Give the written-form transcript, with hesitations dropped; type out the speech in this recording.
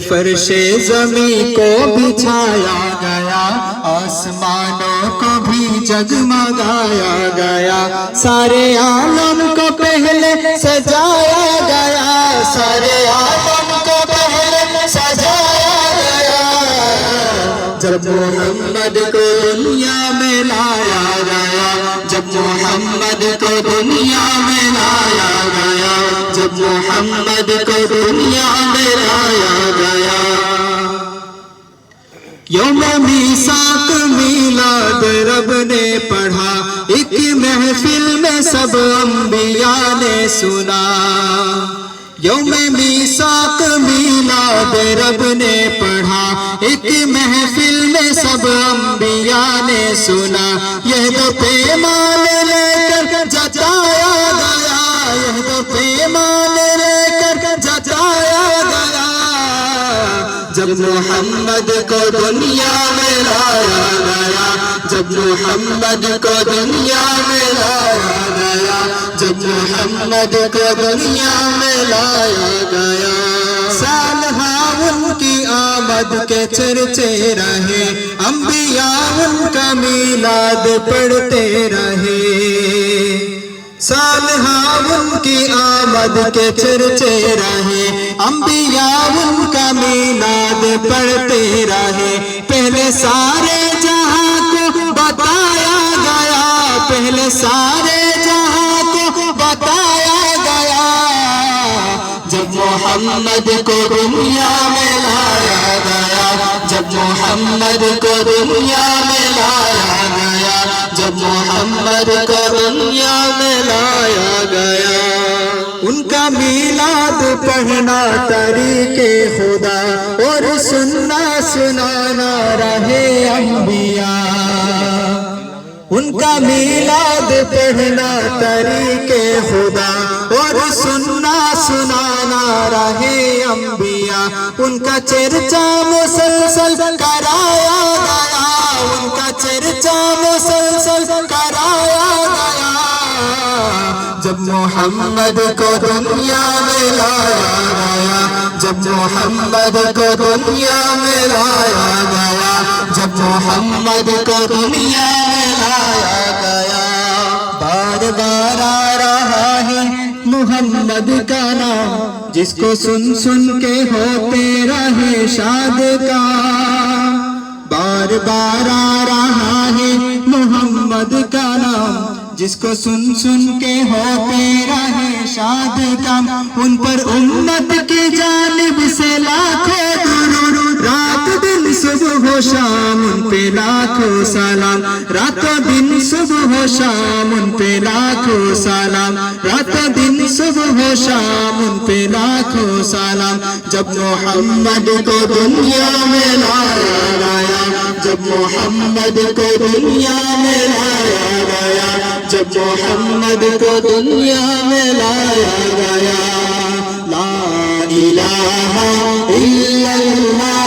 फर्शे ज़मीं को बिछाया गया, आसमानों को भी जगमगाया गया, सारे आलम को पहले सजाया गया, सारे आलम को पहले सजाया गया। जब मोहम्मद को दुनिया में लाया गया, जब मोहम्मद को दुनिया में लाया गया, जब मोहम्मद को दुनिया में लाया गया। यौम मीसाक मीलाद रब ने पढ़ा, एक महफिल में सब अंबिया ने सुना। यौम मीसाक मीलाद रब ने पढ़ा, एक महफिल में सब अंबिया ने सुना। यह तो पैमान लेकर जताया गया, यह तो पैमान लेकर जताया गया। जब मोहम्मद को दुनिया में लाया गया, जब मोहम्मद को दुनिया में लाया गया, जब मोहम्मद को दुनिया में लाया गया। साल उनकी आमद के चर्चे रहे, अंबिया उनका मीलाद पढ़ते रहे। साल उनकी आमद के चर्चे रहे, अंबिया उनका मीलाद पढ़ते रहे। पहले सारे जहां को बताया गया, पहले सारे जहां को बताया गया। जब मोहम्मद को दुनिया में लाया गया, जब मोहम्मद को दुनिया में लाया गया, जब मोहम्मद को दुनिया में लाया गया। उनका मीलाद पढ़ना तरीके खुदा और सुनना सुनाना रहे अंबिया। उनका मीलाद पढ़ना तरीके खुदा और सुनना सुनाना रहे अंबिया। उनका चर्चा मुसलसल कराया गया, उनका चर्चा मुसलसल कराया गया। जब मोहम्मद को दुनिया में लाया गया, जब मोहम्मद को दुनिया में लाया गया, जब मोहम्मद को दुनिया में लाया गया। बार बार आ रहा है मोहम्मद का नाम, जिसको सुन सुन के होते रहे शाद का। बार बार आ रहा है मोहम्मद का नाम, जिसको सुन सुन के होते रहे शाद का। उन पर उम्मत की जानिब से लाखों दुरूद, रात दिन सुबह हो शाम उन पे लाखों सलाम, रातों दिन सुबह हो शाम उन पे लाखों सलाम, रातों दिन सुबह हो शाम उन पे लाखों सलाम। जब मोहम्मद को दुनिया में लाया गया, जब मोहम्मद को दुनिया में लाया गया, जब मोहम्मद को दुनिया में लाया गया। ला इलाहा इल्लल्लाह